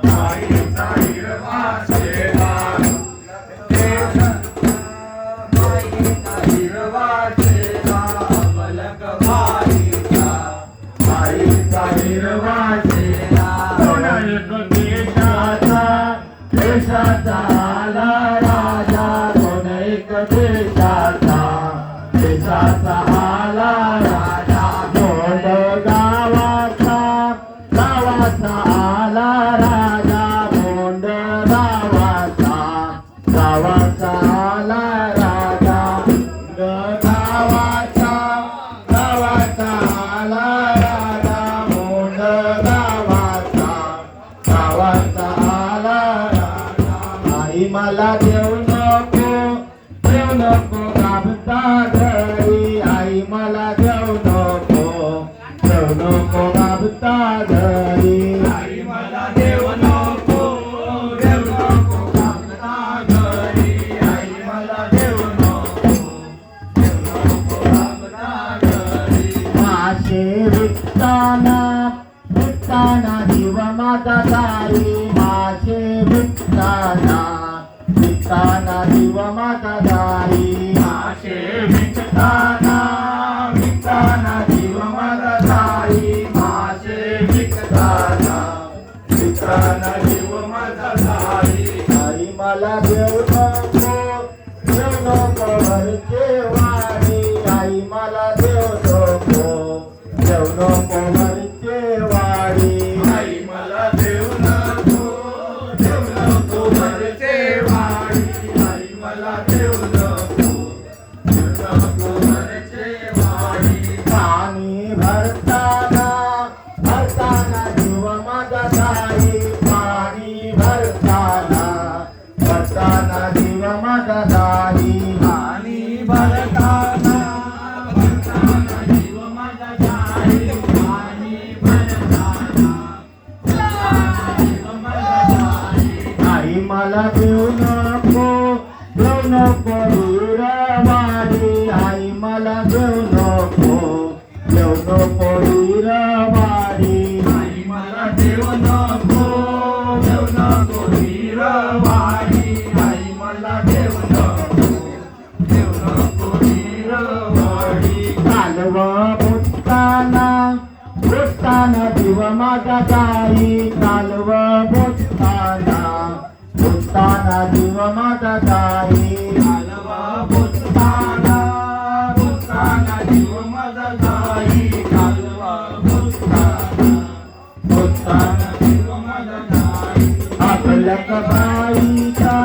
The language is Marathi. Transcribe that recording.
आईचा हिरवा चेहरा आईचा हिरवा चेहरा पलक भाईचा आईचा हिरवा चेहरा एक देशाचा आला राजा कोण एक देशाचा आला राजा कोण गावाचा आला राजा कोंड गावाचा आला राजा गावाचा आला राजा कोंड गावाचा आला राजा आई मला देऊ नको गाभता घरी आई मला देऊ नको गाभता घरी आई मला देऊ नको गाभता घरी आई मला देऊ नको गाभता घरी मासे विकताना जीव माझा जाई मासे विकताना जीव माझा जाई मासे विकताना जीव माझा जाई मासे विकताना जीव माझा जाई आई मला देऊ नको घरचे वाणी आई मला देऊ नको घरचे वाणी आई मला देऊ नको घरचे वाणी आई मला देऊ नको घरचे वाणी पाणी भरताना जीव माझा जाई पाणी भरताना जीव माझा जाई पाणी भरताना जीव माझा जाई पाणी भरताना जीव माझा जाई आई मला देऊ नको हिरवाडी आई मला देऊ नको हिरवाडी आई मला देऊ नको हिरवाडी आई मला देऊ नको हिरवाडी कालव बोलताना जीव माझा जाई कालव बोलताना जीव माझा जाई कालव बोलताना जीव माझा जाई कालव बोलताना जीव माझा जाई आपल्या बाईचा